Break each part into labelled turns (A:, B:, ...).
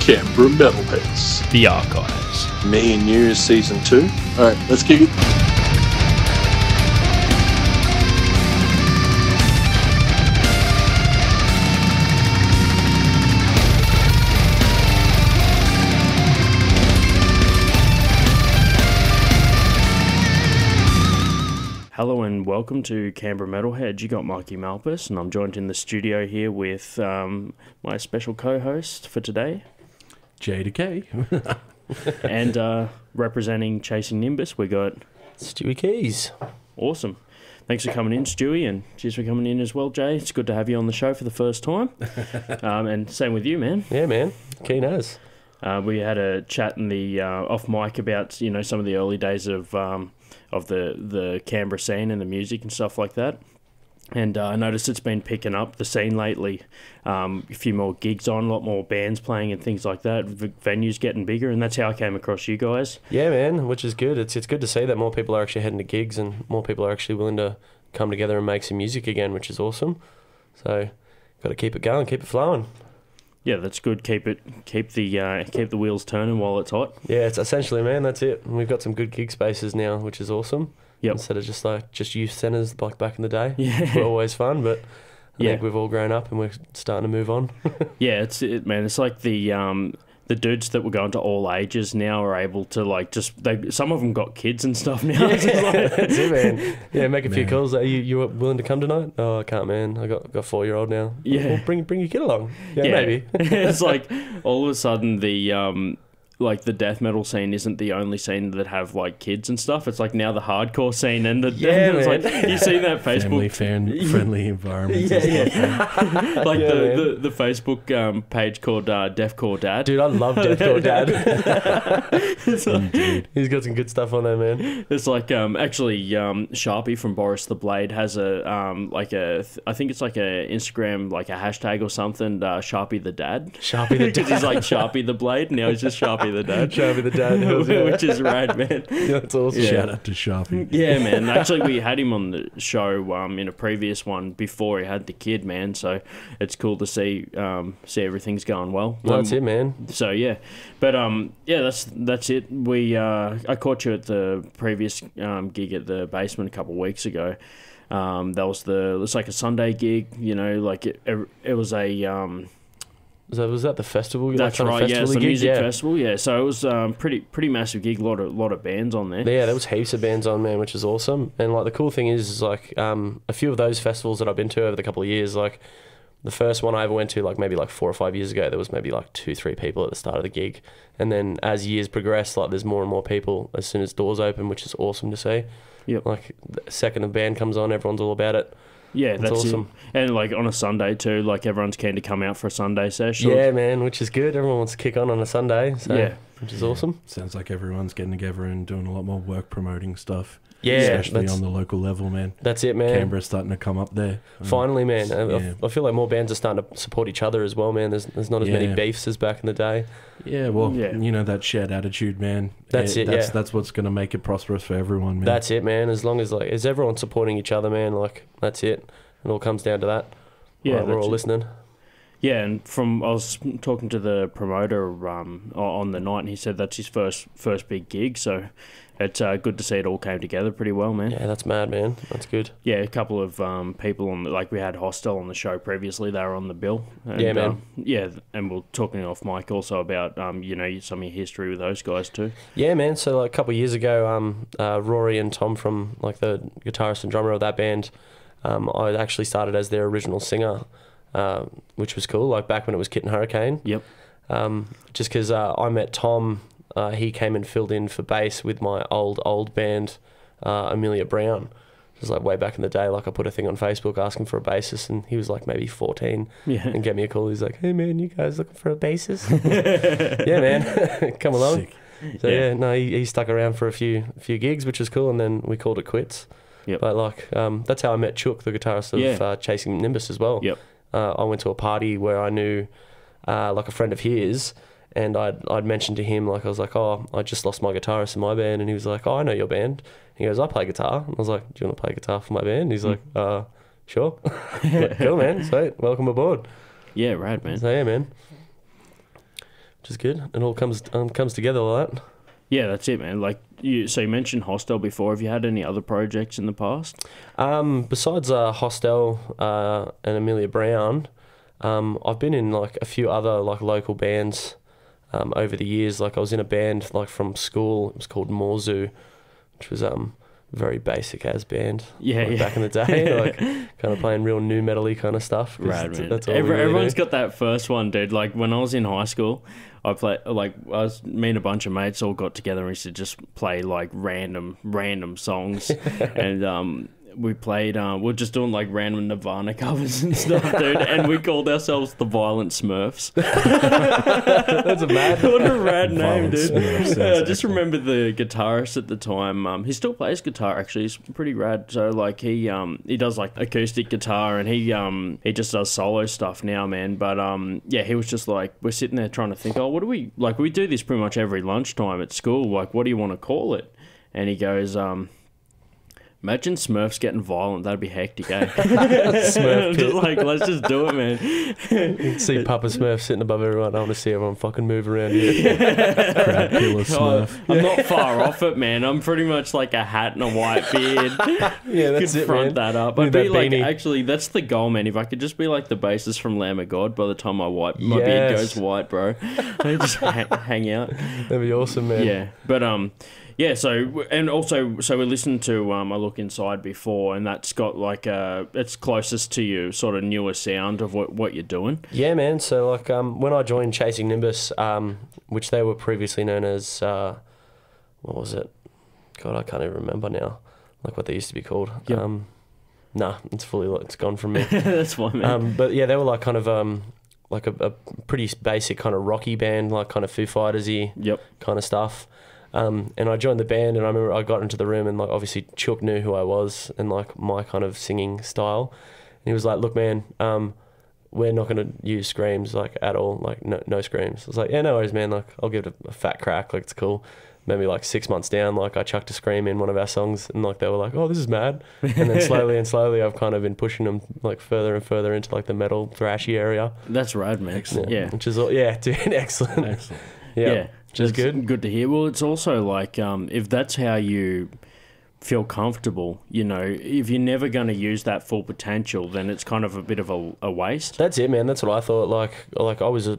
A: Canberra Metalheads.
B: The Archives.
A: Me and You Season 2. Alright, let's kick it.
B: Hello and welcome to Canberra Metalheads. You got Marky Malphas, and I'm joined in the studio here with my special co-host for today,
C: JDecay.
B: and representing Chasing Nimbus, we got
D: Stewi Keyes.
B: Awesome. Thanks for coming in, Stewie, and cheers for coming in as well, Jay. It's good to have you on the show for the first time. And same with you, man.
D: Yeah, man. Keen as.
B: We had a chat in the off mic about some of the early days of the Canberra scene and the music and stuff like that. And I noticed it's been picking up the scene lately. A few more gigs on, a lot more bands playing and things like that. Venues getting bigger, and that's how I came across you guys.
D: Yeah, man, which is good. It's good to see that more people are actually heading to gigs and more people are actually willing to come together and make some music again, which is awesome. So, got to keep it going, keep it flowing.
B: Yeah, that's good. Keep the wheels turning while it's hot.
D: Yeah, it's essentially, man, that's it. And we've got some good gig spaces now, which is awesome.
B: Yep.
D: Instead of just youth centres like back in the day.
B: Yeah.
D: Were always fun, but I think we've all grown up and we're starting to move on.
B: Yeah, it's like the dudes that were going to all ages now are able to some of them got kids and stuff now.
D: Yeah, that's it, man. Yeah, make a few calls. Are you willing to come tonight? Oh, I can't, man. I got a 4-year-old now.
B: Yeah,
D: well, bring your kid along. Yeah, maybe.
B: It's like all of a sudden the death metal scene isn't the only scene that have like kids and stuff. It's like now the hardcore scene and it's
D: man.
B: Like you see that Facebook
C: friendly environment.
B: Like the Facebook page called Deathcore Dad.
D: Dude, I love Deathcore Dad. He's got some good stuff on there, man.
B: It's like Sharpie from Boris the Blade has I think it's like a Instagram like a hashtag or something. Sharpie the Dad.
D: Sharpie the Dad.
B: Because he's like Sharpie the Blade. Now he's just Sharpie the Dad.
D: Sharpie the Dad.
B: Which is rad, man.
D: Yeah, that's awesome.
B: Yeah.
C: Shout out to Sharpie.
B: Yeah, man. Actually, we had him on the show in a previous one before he had the kid, man. So it's cool to see everything's going well.
D: Well, that's it, man.
B: So yeah, but that's it. I caught you at the previous gig at the basement a couple of weeks ago. It's like a Sunday gig, like it was a.
D: Was that the festival?
B: That's right. Yeah, it's the music
D: yeah.
B: festival. Yeah, so it was pretty massive gig. Lot of bands on there.
D: Yeah, there was heaps of bands on, man, which is awesome. And like the cool thing is like a few of those festivals that I've been to over the couple of years, like the first one I ever went to, like maybe like 4 or 5 years ago, there was maybe like 2-3 people at the start of the gig, and then as years progress, like there's more and more people as soon as doors open, which is awesome to see.
B: Yep.
D: Like the second the band comes on, everyone's all about it.
B: Yeah, that's
D: awesome.
B: It. And like on a Sunday too, like everyone's keen to come out for a Sunday session.
D: Yeah, man, which is good. Everyone wants to kick on a Sunday, so
B: yeah,
D: which is awesome.
C: Sounds like everyone's getting together and doing a lot more work promoting stuff.
D: Yeah,
C: especially on the local level, man.
D: That's it, man.
C: Canberra's starting to come up there.
D: Finally, man.
C: Yeah.
D: I feel like more bands are starting to support each other as well, man. There's not as many beefs as back in the day.
C: Yeah, well, that shared attitude, man.
D: That's
C: That's what's going to make it prosperous for everyone, man.
D: That's it, man. As long as as everyone supporting each other, man, like that's it. It all comes down to that.
B: Yeah,
D: we're all listening.
B: Yeah, and I was talking to the promoter on the night, and he said that's his first big gig. So it's good to see it all came together pretty well, man.
D: Yeah, that's mad, man. That's good.
B: Yeah, a couple of people we had Hostel on the show previously. They were on the bill. And,
D: yeah, man.
B: And we're talking off mic also about some of your history with those guys too.
D: Yeah, man. So like a couple of years ago, Rory and Tom from like the guitarist and drummer of that band, I actually started as their original singer, which was cool. Like back when it was Kit and Hurricane.
B: Yep.
D: Just because I met Tom. He came and filled in for bass with my old band, Amelia Brown. It was like way back in the day. Like I put a thing on Facebook asking for a bassist, and he was like maybe 14, and gave me a call. He's like, "Hey man, you guys looking for a bassist?" Yeah, man, come along.
C: Sick.
D: So he stuck around for a few gigs, which was cool, and then we called it quits.
B: Yep.
D: But that's how I met Chook, the guitarist of Chasing Nimbus as well.
B: Yep.
D: I went to a party where I knew like a friend of his. And I'd mentioned to him, like, I was like, oh, I just lost my guitarist in my band. And he was like, oh, I know your band. He goes, I play guitar. And I was like, do you want to play guitar for my band? And he's like, sure. Like, cool, man. Sweet. Welcome aboard.
B: Yeah, right, man.
D: So, yeah, man. which is good. It all comes together like that.
B: Yeah, that's it, man. Like you mentioned Hostel before. Have you had any other projects in the past?
D: Besides Hostel and Amelia Brown, I've been in like a few other like local bands over the years. Like I was in a band like from school. It was called Morzu, which was very basic as band. Back in the day, like kind of playing real new metal-y kind of stuff.
B: Rad, man.
D: That's all
B: Everyone's got that first one, dude. Like when I was in high school, me and a bunch of mates all got together and we used to just play like random songs, and we played. We're just doing like random Nirvana covers and stuff, dude. And we called ourselves the Violent Smurfs.
D: That's a mad.
B: What a rad name, dude.
C: Smurfs,
B: I just remember the guitarist at the time. He still plays guitar. Actually, he's pretty rad. So like he does like acoustic guitar, and he just does solo stuff now, man. But yeah, he was just like, we're sitting there trying to think, oh, what do we like? We do this pretty much every lunchtime at school. Like, what do you want to call it? And he goes, imagine Smurfs getting violent. That'd be hectic, eh?
D: Smurf
B: Just like, let's just do it, man.
D: You see Papa Smurf sitting above everyone. I want to see everyone fucking move around here.
C: Crowd killer Smurf.
B: I'm not far off it, man. I'm pretty much like a hat and a white beard.
D: Yeah, that's
B: could
D: it,
B: front
D: man.
B: that up.
D: Need
B: I'd be
D: that
B: like,
D: beanie.
B: actually, that's the goal, man. If I could just be like the bassist from Lamb of God by the time my beard goes white, bro. I just hang out.
D: That'd be awesome, man.
B: Yeah, but yeah. So we listened to I Look Inside before, and that's got like it's closest to your sort of newer sound of what you're doing.
D: Yeah, man. So like when I joined Chasing Nimbus, which they were previously known as what was it? God, I can't even remember now. Like what they used to be called.
B: Yep.
D: Nah, it's gone from me.
B: That's fine, man.
D: But yeah, they were like kind of like a pretty basic kind of rocky band, like kind of Foo Fighters-y kind of stuff. And I joined the band, and I remember I got into the room, and like obviously Chook knew who I was and like my kind of singing style, and he was like, "Look, man, we're not going to use screams like at all, like no screams." I was like, "Yeah, no worries, man. Like I'll give it a fat crack. Like it's cool." Maybe like 6 months down, like I chucked a scream in one of our songs, and like they were like, "Oh, this is mad." And then slowly, I've kind of been pushing them like further and further into like the metal thrashy area.
B: That's rad, man.
C: Excellent.
B: Yeah.
D: Which is excellent.
C: Excellent.
D: Yeah. Which is good.
B: Good to hear. Well, it's also like if that's how you feel comfortable, you know, if you're never going to use that full potential, then it's kind of a bit of a waste.
D: That's it, man. That's what I thought. Like I was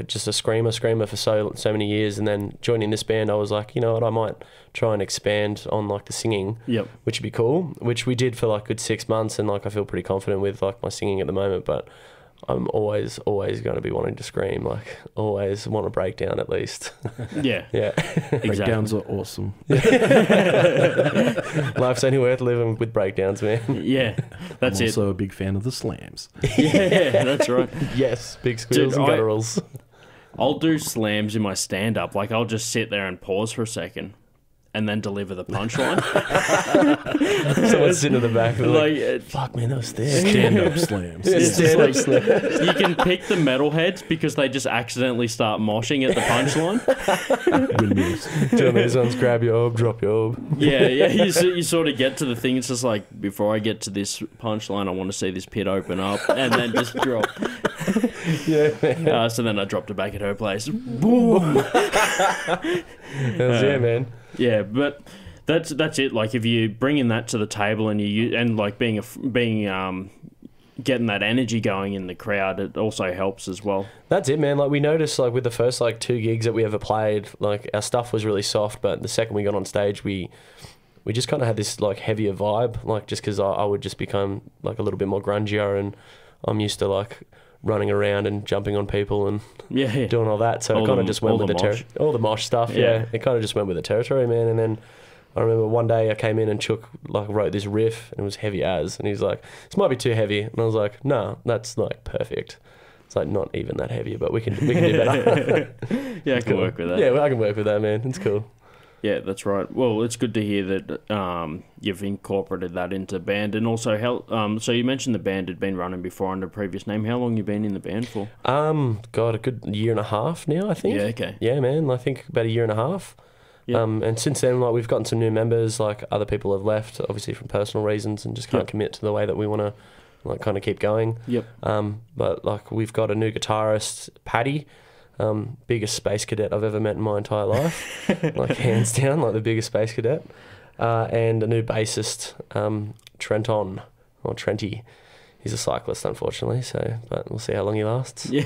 D: just a screamer for so many years, and then joining this band, I was like, you know what, I might try and expand on like the singing, which would be cool. Which we did for like a good 6 months, and like I feel pretty confident with like my singing at the moment, but I'm always going to be wanting to scream, like always want to break down at least.
B: Yeah.
C: Breakdowns
B: Exactly.
C: are awesome.
D: Life's only worth living with breakdowns, man.
B: Yeah, that's
C: I'm
B: it.
C: also a big fan of the slams.
B: Yeah, that's right.
D: Yes, big squeals
B: Dude,
D: and gutturals.
B: I'll do slams in my stand-up. Like, I'll just sit there and pause for a second and then deliver the punchline.
D: Someone's sitting in the back and
B: Like,
D: fuck, man, that was there.
C: Stand-up slams.
D: Yeah,
B: it's just
D: stand-up
B: like,
D: slams.
B: you can pick the metalheads because they just accidentally start moshing at the punchline.
C: Windmills.
D: Doing these ones, grab your orb, drop your orb.
B: Yeah. You sort of get to the thing. It's just like, before I get to this punchline, I want to see this pit open up and then just drop.
D: Yeah, man.
B: So then I dropped it back at her place. Boom.
D: Yeah, man.
B: Yeah, but that's it. Like, if you bringing that to the table and like being getting that energy going in the crowd, it also helps as well.
D: That's it, man. Like we noticed, like with the first like 2 gigs that we ever played, like our stuff was really soft, but the second we got on stage, we just kind of had this like heavier vibe, like just because I would just become like a little bit more grungier, and I'm used to like running around and jumping on people and doing all that. So it kind of just went with all the mosh stuff. Yeah. It kind of just went with the territory, man. And then I remember one day I came in and Chook like wrote this riff, and it was heavy as, and he's like, "This might be too heavy," and I was like, "No, that's like perfect. It's like not even that heavy, but we can do better."
B: Yeah, I can work with that.
D: Yeah, I can work with that, man. It's cool.
B: Yeah, that's right. Well, it's good to hear that you've incorporated that into band, and also so you mentioned the band had been running before under a previous name. How long you been in the band for?
D: God, a good 1.5 years now, I think.
B: Yeah, okay.
D: Yeah, man. I think about 1.5 years.
B: Yep.
D: And since then, like we've gotten some new members. Like other people have left, obviously from personal reasons, and just can't commit to the way that we want to, like, kind of keep going.
B: Yep.
D: But like we've got a new guitarist, Paddy. Biggest space cadet I've ever met in my entire life. Like, hands down, like the biggest space cadet. And a new bassist, Trenton, or Trenty. He's a cyclist, unfortunately, but we'll see how long he lasts.
B: Yeah.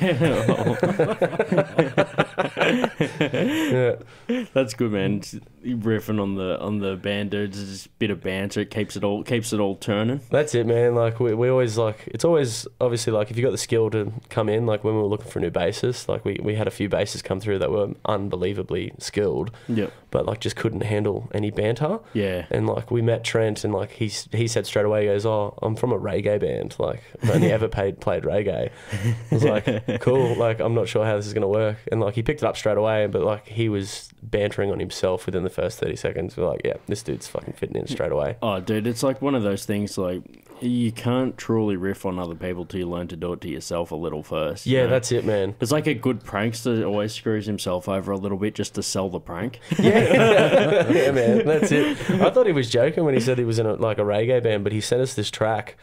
D: Yeah.
B: That's good, man. Riffing on the band dudes, just a bit of banter. It keeps it all turning.
D: That's it, man. Like we always it's always obviously like if you got the skill to come in. Like when we were looking for a new bassist, like we had a few bassists come through that were unbelievably skilled.
B: Yeah.
D: But like just couldn't handle any banter.
B: Yeah.
D: And like we met Trent, and like he said straight away, he goes, "Oh, I'm from a reggae band. Like I've only ever played reggae." I was like, "Cool. Like I'm not sure how this is gonna work." And like he picked it up straight away, but like he was bantering on himself within the first 30 seconds. We're like, yeah, this dude's fucking fitting in straight away.
B: Oh, dude, it's like one of those things, like, you can't truly riff on other people till you learn to do it to yourself a little first.
D: Yeah,
B: you know?
D: that's it, man.
B: It's like a good prankster always screws himself over a little bit just to sell the prank.
D: Yeah, yeah, man, that's it. I thought he was joking when he said he was in a reggae band, but he sent us this track,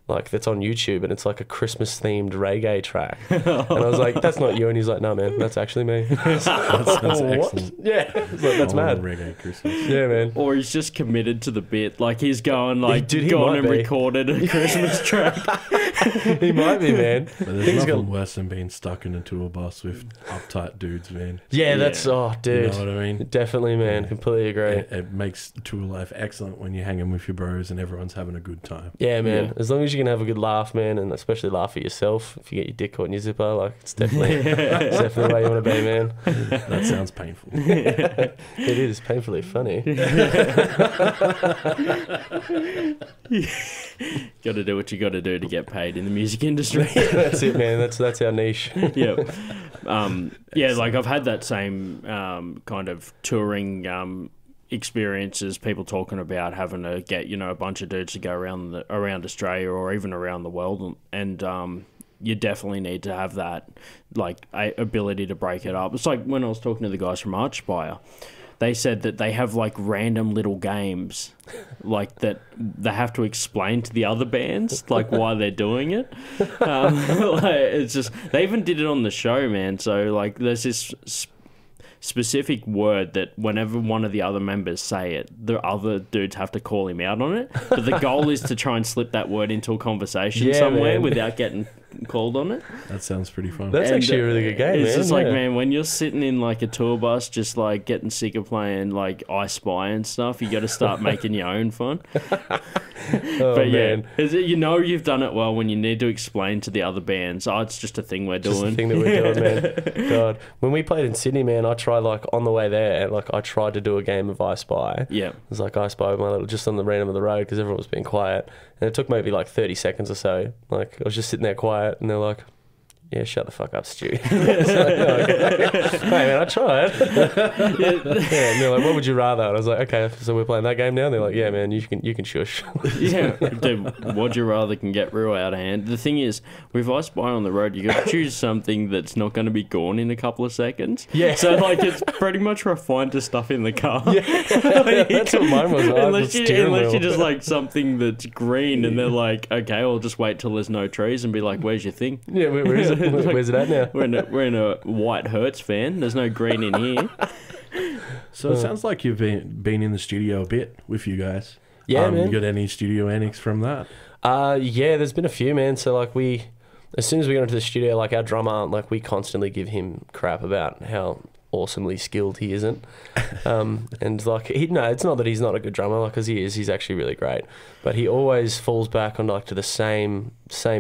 D: like that's on YouTube, and it's like a Christmas themed reggae track. And I was like, "That's not you," and he's like, "No, man, that's actually me."
C: That's excellent.
D: Yeah, it's like, that's mad.
C: Reggae Christmas.
D: Yeah, man.
B: Or he's just committed to the bit. Like he's going like,
D: Dude, he
B: gone
D: might
B: and
D: be.
B: recorded a Christmas track.
D: He might be, man.
C: But there's nothing worse than being stuck in a tour bus with uptight dudes, man.
D: Yeah, that's dude.
C: You know what I mean?
D: Definitely, man.
C: Yeah.
D: Completely agree.
C: It makes tour life excellent when you're hanging with your bros and everyone's having a good time.
D: Yeah, man.
B: Yeah.
D: As long as you can have a good laugh, man, and especially laugh at yourself. If you get your dick caught in your zipper, like it's definitely the way you want to be, man.
C: That sounds painful.
D: It is painfully funny.
B: Got to do what you got to do to get paid in the music industry.
D: That's it, man. That's our niche.
B: Yeah. Yeah, like I've had that same kind of touring experiences, people talking about having to get, you know, a bunch of dudes to go around Australia or even around the world, and you definitely need to have that like ability to break it up. It's like when I was talking to the guys from Archspire, they said that they have like random little games like that they have to explain to the other bands like why they're doing it. Like, it's just, they even did it on the show, man. So like there's this specific word that whenever one of the other members say it, the other dudes have to call him out on it. But the goal is to try and slip that word into a conversation somewhere, man, without getting called on it.
C: That sounds pretty fun.
D: That's actually a really good game,
B: it's
D: man.
B: Just like, man, when you're sitting in like a tour bus just like getting sick of playing like I Spy and stuff, you got to start making your own fun. But yeah,
D: man.
B: you know you've done it well when you need to explain to the other bands, oh, it's just a thing we're doing.
D: Just a thing that we're doing, man. God, when we played in Sydney, man, I tried like on the way there, like I tried to do a game of I Spy.
B: Yeah,
D: it was like I Spy with my little, just on the random of the road because everyone was being quiet, and it took maybe like 30 seconds or so. Like I was just sitting there quiet, and they're like, "Yeah, shut the fuck up, Stu." Like, hey man, I tried. Yeah, and they're like, "What would you rather?" And I was like, "Okay, so we're playing that game now." And they're like, "Yeah, man, you can shush."
B: Yeah, dude, would you rather can get real out of hand. The thing is, with I Spy on the road, you got to choose something that's not going to be gone in a couple of seconds.
D: Yeah.
B: So like, it's pretty much refined to stuff in the car.
D: Yeah, that's what mine was.
B: Unless you just like something that's green, and they're like, "Okay, I'll just wait till there's no trees," and be like, "Where's your thing?"
D: Yeah, where is it? Where's it at now?
B: We're in a white Hertz fan. There's no green in here.
C: So it sounds like you've been in the studio a bit with you guys.
D: Yeah, man.
C: You got any studio antics from that?
D: Yeah, there's been a few, man. So like as soon as we got into the studio, like our drummer, like we constantly give him crap about how awesomely skilled he isn't. And like it's not that he's not a good drummer, like, because he is. He's actually really great, but he always falls back on like to the same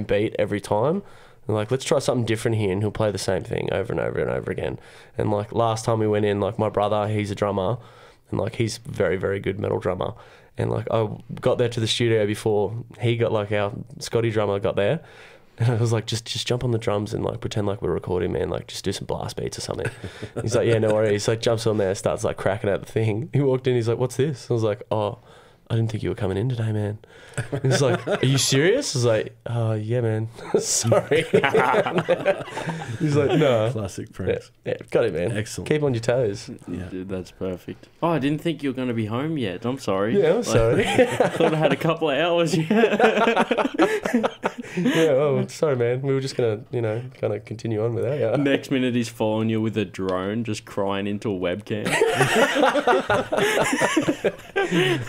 D: beat every time. And like, let's try something different here, and he'll play the same thing over and over and over again. And like last time we went in, like my brother, he's a drummer, and like he's very, very good metal drummer. And like I got there to the studio before he got, like our Scotty drummer got there, and I was like, just jump on the drums and like pretend like we're recording, man. Like just do some blast beats or something. He's like, yeah, no worries. He's like jumps on there, starts like cracking out the thing. He walked in, he's like, what's this? I was like, oh, I didn't think you were coming in today, man. He's like, are you serious? I was like, oh, yeah, man. Sorry. He's like, no.
C: Classic pranks.
D: Yeah, got it, man.
C: Excellent.
D: Keep on your toes.
C: Yeah.
B: Dude, that's perfect. Oh, I didn't think you were going to be home yet. I'm sorry.
D: Yeah, I'm sorry.
B: I thought I had a couple of hours yet.
D: Yeah, oh, sorry, man. We were just going to, kind of continue on without you.
B: Next minute, he's following you with a drone, just crying into a webcam.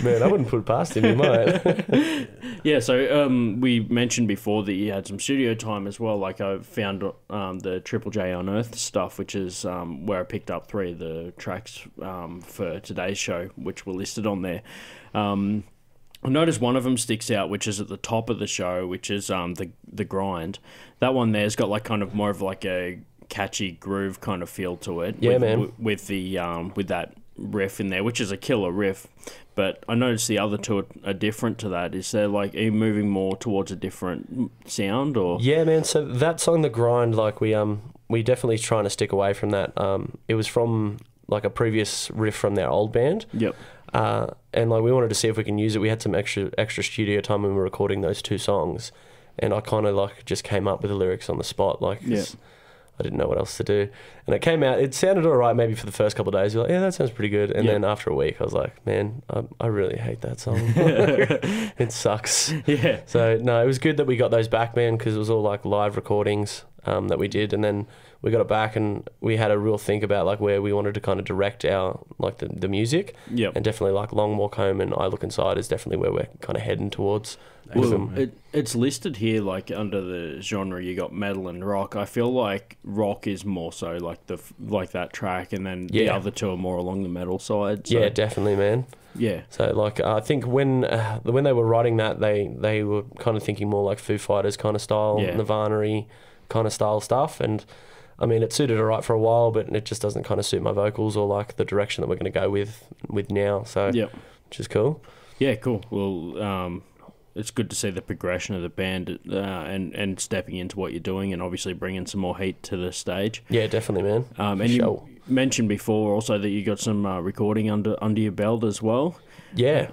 D: Man, I wouldn't put it past him, you might.
B: Yeah, so we mentioned before that you had some studio time as well. Like, I found the Triple J Unearthed stuff, which is where I picked up 3 of the tracks for today's show, which were listed on there. I noticed one of them sticks out, which is at the top of the show, which is the grind. That one there's got like kind of more of like a catchy groove kind of feel to it.
D: Yeah,
B: with,
D: man.
B: With the with that riff in there, which is a killer riff. But I noticed the other two are different to that. Is there like, are you moving more towards a different sound or?
D: Yeah, man. So that song, The Grind, like we definitely trying to stick away from that. It was from like a previous riff from their old band.
B: Yep.
D: And like we wanted to see if we can use it. We had some extra studio time when we were recording those 2 songs, and I kind of like just came up with the lyrics on the spot, like 'cause I didn't know what else to do, and it came out. It sounded alright maybe for the first couple of days. You're like, yeah, that sounds pretty good, and then after a week, I was like, man, I really hate that song. It sucks.
B: Yeah.
D: So no, it was good that we got those back, man, because it was all like live recordings that we did, and then we got it back and we had a real think about like where we wanted to kind of direct our like the music.
B: Yep.
D: And definitely like Long Walk Home and I Look Inside is definitely where we're kind of heading towards.
B: Well, it's listed here like under the genre you got metal and rock. I feel like rock is more so like that track, and then the other 2 are more along the metal side. So.
D: Yeah, definitely, man.
B: Yeah.
D: So like I think when they were writing that, they were kind of thinking more like Foo Fighters kind of style, Nirvana-y kind of style stuff, and I mean, it suited alright for a while, but it just doesn't kind of suit my vocals or like the direction that we're going to go with now. So, which is cool.
B: Yeah, cool. Well, it's good to see the progression of the band and stepping into what you're doing, and obviously bringing some more heat to the stage.
D: Yeah, definitely, man.
B: And you mentioned before also that you got some recording under your belt as well.
D: Yeah.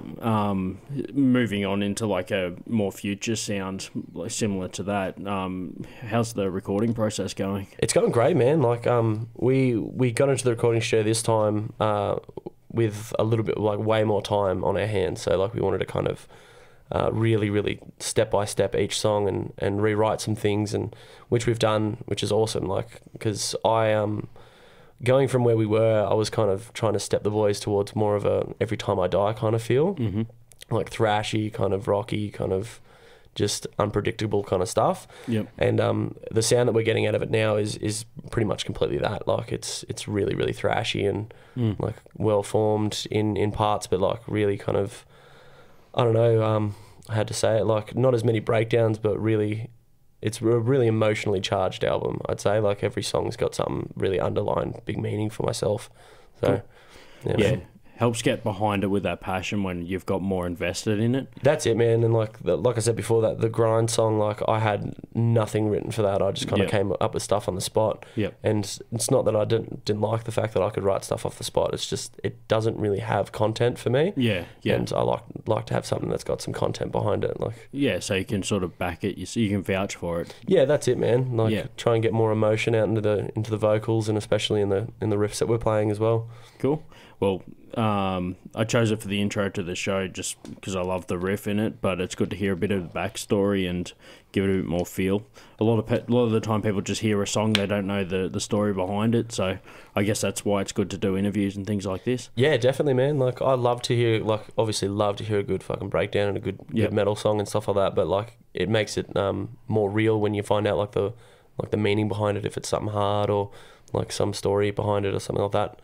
B: Moving on into like a more future sound, like similar to that. How's the recording process going?
D: It's going great, man. Like we got into the recording studio this time with a little bit like way more time on our hands. So like we wanted to kind of really step by step each song and rewrite some things, and which we've done, which is awesome. Like because going from where we were, I was kind of trying to step the boys towards more of a Every Time I Die kind of feel, like thrashy, kind of rocky, kind of just unpredictable kind of stuff.
B: Yep.
D: And the sound that we're getting out of it now is pretty much completely that. Like it's really thrashy and like well formed in parts, but like really kind of, I don't know, I had to say it, like not as many breakdowns, but really. It's a really emotionally charged album, I'd say. Like every song's got something really underlined, big meaning for myself. So,
B: cool. Yeah, helps get behind it with that passion when you've got more invested in it.
D: That's it, man. And like I said before, that the grind song, like I had nothing written for that. I just kind of came up with stuff on the spot.
B: Yep.
D: And it's not that I didn't like the fact that I could write stuff off the spot. It's just it doesn't really have content for me.
B: Yeah.
D: And I like to have something that's got some content behind it. Like
B: so you can sort of back it. You can vouch for it.
D: Yeah, that's it, man. Like try and get more emotion out into the vocals, and especially in the riffs that we're playing as well.
B: Cool. Well, I chose it for the intro to the show just because I love the riff in it, but it's good to hear a bit of the backstory and give it a bit more feel. A lot of the time people just hear a song, they don't know the story behind it, so I guess that's why it's good to do interviews and things like this.
D: Yeah, definitely, man. Like I love to hear a good fucking breakdown and a good metal song and stuff like that, but like it makes it more real when you find out like the meaning behind it, if it's something hard or like some story behind it or something like that.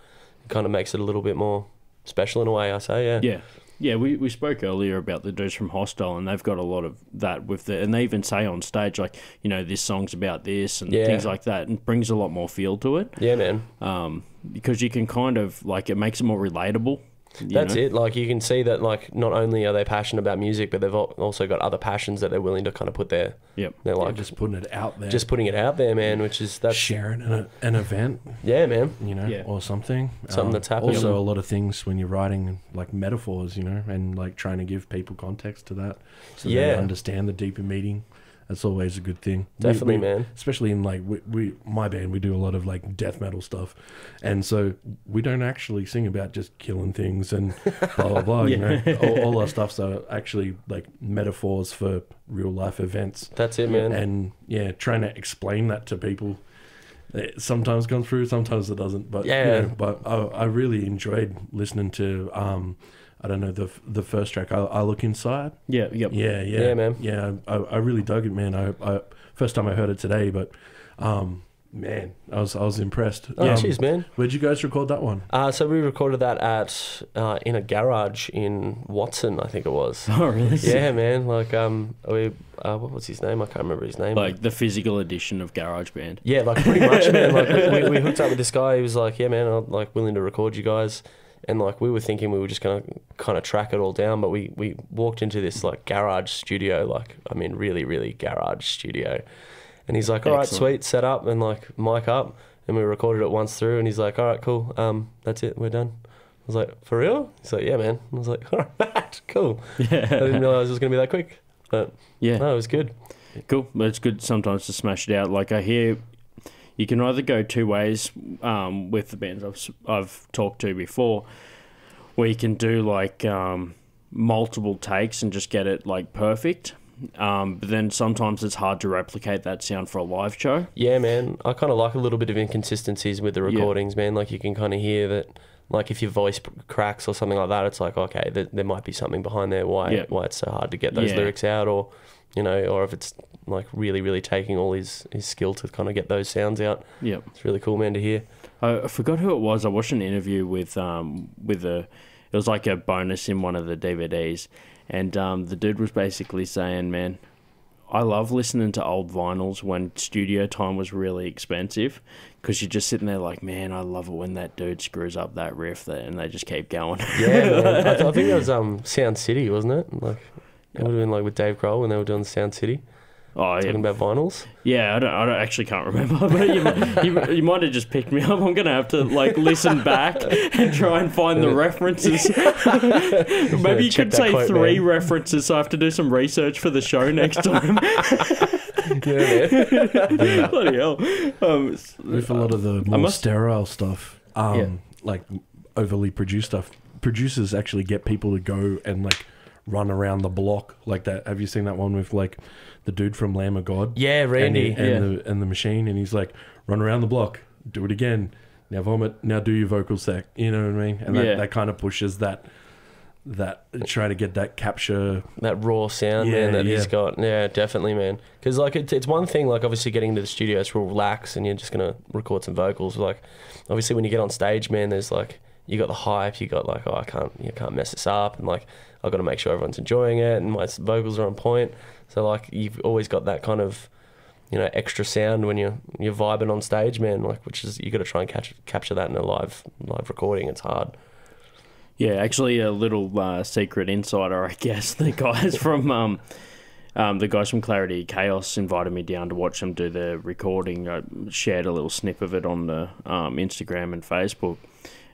D: It kind of makes it a little bit more special in a way, I say.
B: Yeah, we spoke earlier about the dudes from Hostile, and they've got a lot of that and they even say on stage, like, you know, this song's about this and things like that, and brings a lot more feel to it.
D: Yeah, man.
B: Because you can kind of, like, it makes it more relatable.
D: That's it. Like, you can see that, like, not only are they passionate about music, but they've also got other passions that they're willing to kind of put there.
B: Yep.
D: They're like
C: just putting it out there.
D: Just putting it out there, man, which is that's
C: sharing an event.
D: Yeah, man.
C: You know, or something.
D: Something that's happening.
C: Also, a lot of things when you're writing like metaphors, you know, and like trying to give people context to that, so they understand the deeper meaning That's always a good thing.
D: Definitely, man.
C: Especially in like my band, we do a lot of like death metal stuff, and so we don't actually sing about just killing things and blah blah blah. You know, all our stuff's are actually like metaphors for real life events.
D: That's it, man.
C: And yeah, trying to explain that to people, it sometimes comes through, sometimes it doesn't. But
D: yeah,
C: but I really enjoyed listening to I don't know, the first track, I Look Inside.
B: Yeah,
C: yeah,
D: man.
C: Yeah, I really dug it, man. I first time I heard it today, but man, I was impressed.
D: Oh, cheers, man.
C: Where'd you guys record that one?
D: So we recorded that at in a garage in Watson, I think it was.
B: Oh, really?
D: Yeah, man. Like what was his name? I can't remember his name.
B: Like the physical edition of GarageBand.
D: Yeah, like pretty much, man. Like we hooked up with this guy. He was like, "Yeah, man, I'm like willing to record you guys." And like we were thinking we were just gonna kind of track it all down, but we walked into this like garage studio, like I mean really really garage studio, and he's like, all right, sweet, set up and like mic up, and we recorded it once through, and he's like, all right, cool, that's it, we're done. I was like, for real? He's like, yeah, man. I was like, all right, cool. Yeah. I didn't realize it was gonna be that quick, but yeah, no, it was good.
B: Cool, but it's good sometimes to smash it out. Like I hear. You can either go two ways with the bands I've talked to before, where you can do like multiple takes and just get it like perfect. But then sometimes it's hard to replicate that sound for a live show. Yeah, man. I kind of like a little bit of inconsistencies with the recordings, man. Like you can kind of hear that, like if your voice cracks or something like that, it's like, okay, there might be something behind there why it's so hard to get those lyrics out, or you know, or if it's like really, really taking all his skill to kind of get those sounds out. Yeah, it's really cool, man, to hear. I forgot who it was. I watched an interview with it was like a bonus in one of the DVDs, and the dude was basically saying, man, I love listening to old vinyls when studio time was really expensive, because you're just sitting there like, man, I love it when that dude screws up that riff there, and they just keep going. Yeah, man. I think that was Sound City, wasn't it? Like. It would have been like with Dave Grohl when they were doing Sound City. Oh, yeah. Talking about vinyls. Yeah, I don't actually can't remember, but you might have just picked me up. I'm gonna have to like listen back and try and find the references. Maybe you could say three references, so I have to do some research for the show next time. Yeah, man. Bloody hell.
C: With a lot of the more sterile stuff, like overly produced stuff, producers actually get people to go and like run around the block like that. Have you seen that one with like the dude from Lamb of God? Yeah, Randy. And the machine, and he's like, run around the block, do it again, now vomit, now do your vocal sec. You know what I mean? And that kind of pushes that try to get that capture, that raw sound, man, that he's got. Yeah, definitely, man. Because like it's one thing, like obviously getting into the studio, it's real relaxed, and you're just gonna record some vocals. Like obviously when you get on stage, man, there's like, you got the hype, you got like, oh, you can't mess this up, and like I've got to make sure everyone's enjoying it, and my vocals are on point. So like you've always got that kind of, you know, extra sound when you're vibing on stage, man. Like, which is, you got to try and capture that in a live recording. It's hard. Yeah, actually, a little secret insider, I guess. The guys from Clarity Chaos invited me down to watch them do the recording. I shared a little snip of it on the Instagram and Facebook,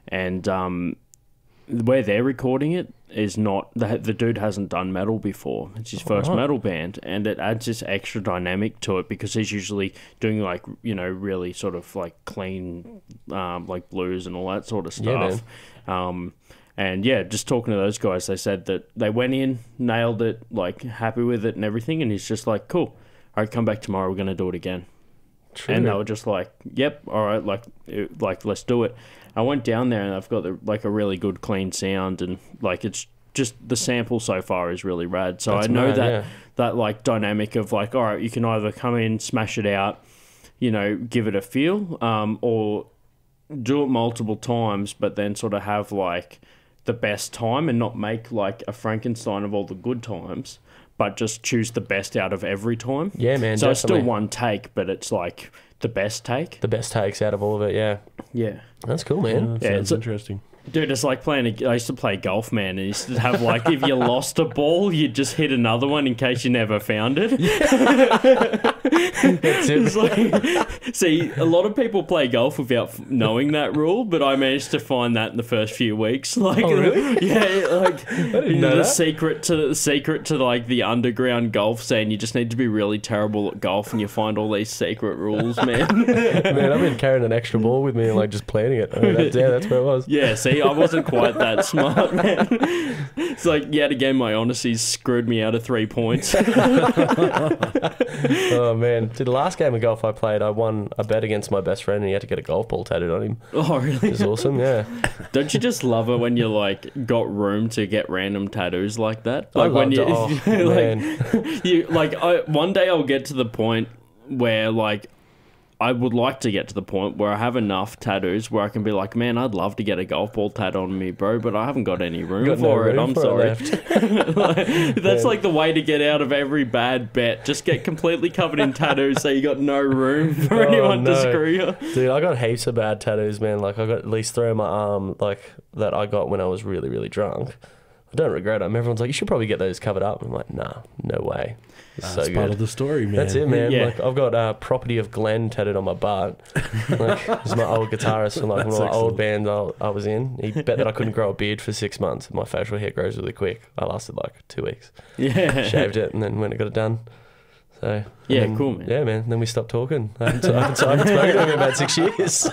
C: and where they're recording it is not, the dude hasn't done metal before. It's his first metal band, and it adds this extra dynamic to it, because he's usually doing like, you know, really sort of like clean like blues and all that sort of stuff. And yeah, just talking to those guys, they said that they went in, nailed it, like happy with it and everything, and he's just like, cool, all right, come back tomorrow, we're going to do it again. True. And they were just like, yep, all right, like let's do it. I went down there and I've got a really good clean sound, and like it's just, the sample so far is really rad. So that's, I know that like dynamic of like, all right, you can either come in, smash it out, you know, give it a feel, or do it multiple times, but then sort of have like the best time and not make like a Frankenstein of all the good times, but just choose the best out of every time. Yeah, man. So definitely. It's still one take, but it's like the best take. The best takes out of all of it, yeah. Yeah. That's cool, man. Yeah, it's interesting.
B: Dude, it's like playing. I used to play golf, man, and you used to have like if you lost a ball, you'd just hit another one in case you never found it.
D: That's it.
B: It's like, see, a lot of people play golf without knowing that rule, but I managed to find that in the first few weeks. Like,
D: oh, really?
B: Yeah, like
D: I didn't know
B: the
D: that.
B: secret to like the underground golf scene. You just need to be really terrible at golf, and you find all these secret rules, man.
D: Man, I've been carrying an extra ball with me and like just planning it. I mean, that's where it was.
B: Yeah, see, I wasn't quite that smart, man. It's like, yet again, my honesty screwed me out of 3 points.
D: Oh, man. To the last game of golf I played, I won a bet against my best friend and he had to get a golf ball tattooed on him.
B: Oh, really?
D: It was awesome, yeah.
B: Don't you just love it when you, like, got room to get random tattoos like that? Like,
D: I loved it.
B: like, one day I'll get to the point where, like, I would like to get to the point where I have enough tattoos where I can be like, man, I'd love to get a golf ball tattoo on me, bro, but I haven't got any room for it. I'm sorry. That's like the way to get out of every bad bet. Just get completely covered in tattoos so you got no room for anyone to screw you.
D: Dude, I got heaps of bad tattoos, man. Like, I got at least 3 on my arm, like, that I got when I was really, really drunk. I don't regret them. Everyone's like, you should probably get those covered up. I'm like, nah, no way.
C: That's part of the story, man.
D: That's it, man.
B: Yeah.
D: Like, I've got Property of Glenn tattooed on my butt. Like, he's my old guitarist from like one of my old bands I was in. He bet that I couldn't grow a beard for 6 months. My facial hair grows really quick. I lasted like 2 weeks.
B: Yeah.
D: Shaved it and then went and got it done. So
B: yeah, cool, man.
D: Yeah, man. Then we stopped talking. I haven't spoken to him in about 6 years.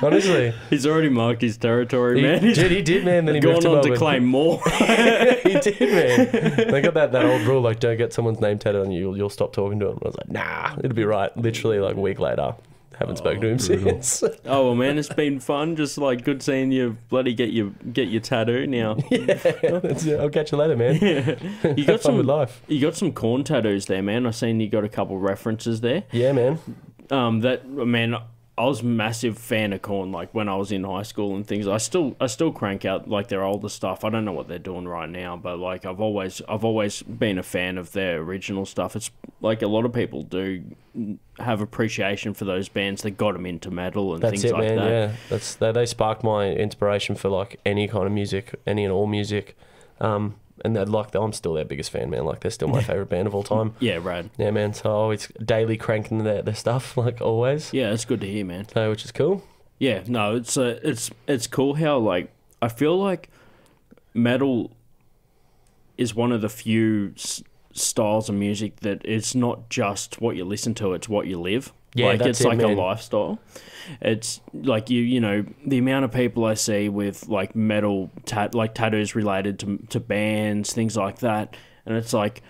D: Honestly,
B: he's already marked his territory, man.
D: He did, man. Then he
B: gone
D: moved to
B: on
D: Melbourne.
B: to claim more.
D: He did, man. They got that old rule, like, don't get someone's name tattooed on you. You'll stop talking to him. I was like, nah, it'll be right. Literally, like a week later. Haven't spoken to him since.
B: Oh, well, man, it's been fun. Just like good seeing you bloody get your tattoo now.
D: Yeah, that's it. I'll catch you later, man.
B: Yeah. You got some with life. You got some corn tattoos there, man. I seen you got a couple references there.
D: Yeah, man.
B: I was a massive fan of Korn, like when I was in high school and things. I still crank out like their older stuff. I don't know what they're doing right now, but like I've always been a fan of their original stuff. It's like a lot of people do have appreciation for those bands that got them into metal and things like that.
D: Yeah, they sparked my inspiration for like any kind of music, any and all music. And I'm still their biggest fan, man. Like, they're still my favourite band of all time.
B: Yeah, rad.
D: Yeah, man. So I always daily cranking their stuff, like always.
B: Yeah, it's good to hear, man.
D: So, which is cool.
B: Yeah, no, it's cool how, like, I feel like metal is one of the few styles of music that it's not just what you listen to, it's what you live.
D: Yeah,
B: like,
D: that's
B: it's like
D: man.
B: a lifestyle. It's like you know the amount of people I see with like metal tattoos related to bands, things like that, and it's like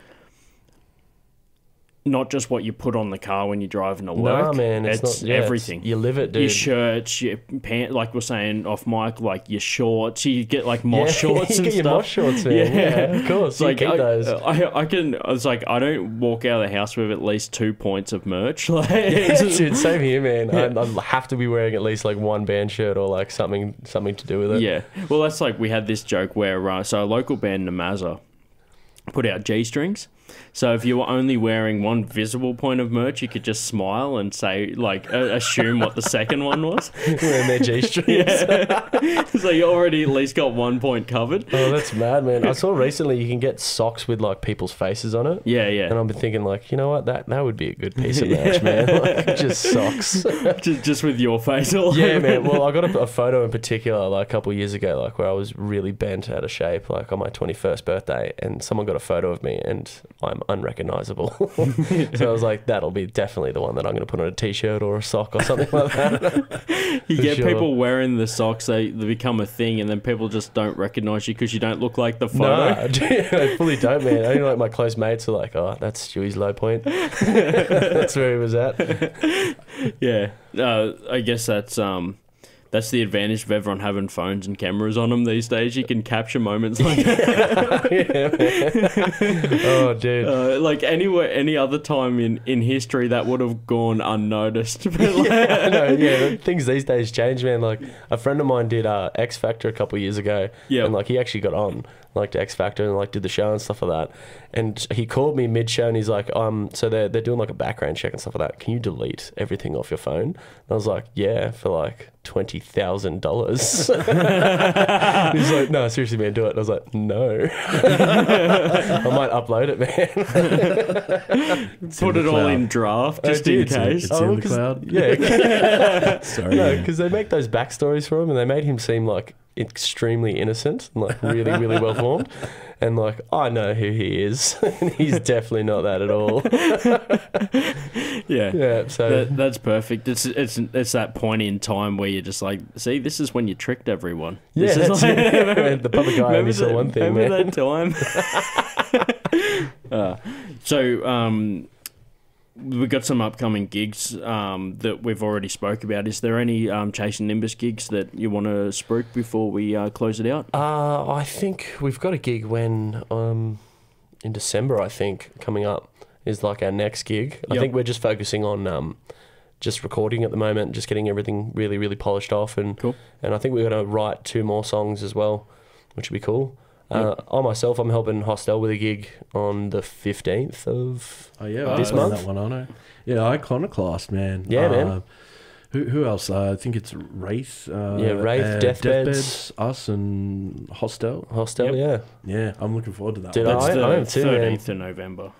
B: not just what you put on the car when you're driving to work.
D: No, man,
B: it's
D: not,
B: everything.
D: You live it, dude.
B: Your shirts, your pants, like we're saying off mic, like your shorts. You get like moss shorts
D: you
B: and
D: get
B: stuff.
D: Your moss shorts, man. Yeah, of course.
B: Like,
D: keep those.
B: I don't walk out of the house with at least 2 points of merch. Like,
D: dude, same here, man. I have to be wearing at least like one band shirt or like something to do with it.
B: Yeah. Well, that's like we had this joke where so a local band, Namaza, put out G-strings. So if you were only wearing one visible point of merch, you could just smile and say, like, assume what the second one was.
D: Wearing their G-strings.
B: Yeah. So you already at least got 1 point covered.
D: Oh, that's mad, man. I saw recently you can get socks with, like, people's faces on it.
B: Yeah, yeah.
D: And I've been thinking, like, you know what? That would be a good piece of merch, man. Like, just socks.
B: just with your face all over.
D: Yeah, man. Well, I got a photo in particular, like, a couple of years ago, like, where I was really bent out of shape, like, on my 21st birthday, and someone got a photo of me, and I'm unrecognizable. So I was like, that'll be definitely the one that I'm going to put on a t-shirt or a sock or something like that.
B: You get people wearing the socks, they become a thing, and then people just don't recognize you because you don't look like the photo.
D: No, I fully don't, man. Only like my close mates are like, oh, that's Stewie's low point. That's where he was at.
B: Yeah, I guess that's the advantage of everyone having phones and cameras on them these days. You can capture moments like that.
D: Yeah, man. Oh, dude.
B: Like any other time in history that would have gone unnoticed. But like,
D: I know, yeah. Things these days change, man. Like, a friend of mine did X Factor a couple of years ago.
B: Yeah.
D: And like he actually got on like to X Factor and like did the show and stuff like that. And he called me mid-show and he's like, so they're doing like a background check and stuff like that. Can you delete everything off your phone? And I was like, yeah, for like $20,000. He's like, no, seriously, man, do it. And I was like, no. I might upload it, man.
B: Put it all in draft just in case.
C: It's in the cloud.
D: Yeah.
C: Sorry.
D: No, because they make those backstories for him, and they made him seem like extremely innocent and like really, really well formed. And like, I know who he is, and he's definitely not that at all.
B: Yeah.
D: So
B: that's perfect. It's that point in time where you're just like, see, this is when you tricked everyone.
D: Yeah,
B: this is
D: like, the public eye only saw one thing, man.
B: Remember that time? So we've got some upcoming gigs that we've already spoke about. Is there any Chasing Nimbus gigs that you want to spruik before we close it out?
D: I think we've got a gig when in December, I think, coming up is like our next gig. I think we're just focusing on just recording at the moment, just getting everything really, really polished off. And
B: cool.
D: And I think we're going to write 2 more songs as well, which would be cool. I myself, I'm helping Hostel with a gig on the 15th of this month.
C: That one, I know. Yeah, Iconoclast, man.
D: Yeah, man.
C: Who else? I think it's Wraith.
D: Wraith, Deathbeds,
C: us, and Hostel.
D: Hostel,
B: Yep.
C: Yeah, I'm looking forward to that.
D: Dude,
C: one.
B: That's the
D: I am too,
B: 13th of November.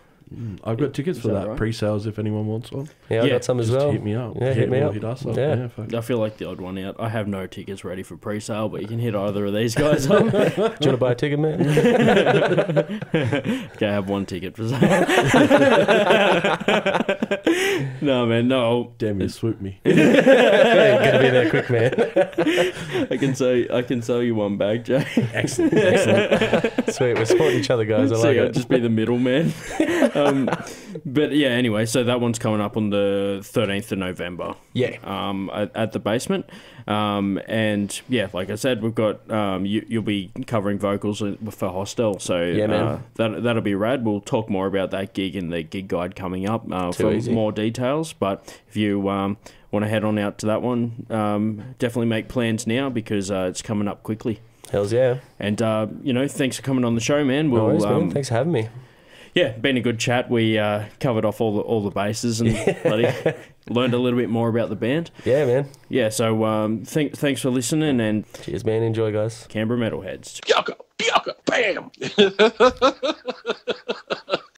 C: I've got tickets for that
B: right?
C: pre-sales if anyone wants one.
D: Yeah, I got some as
C: Just
D: well.
C: hit me up.
D: Yeah, hit me up.
C: Hit us up.
D: Yeah.
C: Fuck.
B: I feel like the odd one out. I have no tickets ready for pre-sale, but you can hit either of these guys up.
D: Do you want to buy a ticket, man?
B: Okay, I have one ticket for sale. No, man, no.
C: Damn, you swooped me.
D: Yeah, gotta be there quick, man.
B: I can sell you one bag, Jay.
C: Excellent.
D: Sweet, we're supporting each other, guys. I
B: So
D: like
B: I'll
D: it.
B: just be the middleman. But yeah, anyway, so that one's coming up on the 13th of November.
D: Yeah.
B: At the basement. And yeah, like I said, we've got you'll be covering vocals for Hostel, so
D: Yeah, man.
B: that'll be rad. We'll talk more about that gig in the gig guide coming up for
D: easy.
B: more details. But if you want to head on out to that one, definitely make plans now because it's coming up quickly.
D: Hells yeah.
B: And thanks for coming on the show, man.
D: No worries, man. Thanks for having me.
B: Yeah, been a good chat. We covered off all the bases and bloody learned a little bit more about the band.
D: Yeah, man.
B: Yeah, so thanks for listening, and
D: Cheers, man. Enjoy, guys.
B: Canberra Metalheads.
A: Bianca, bam!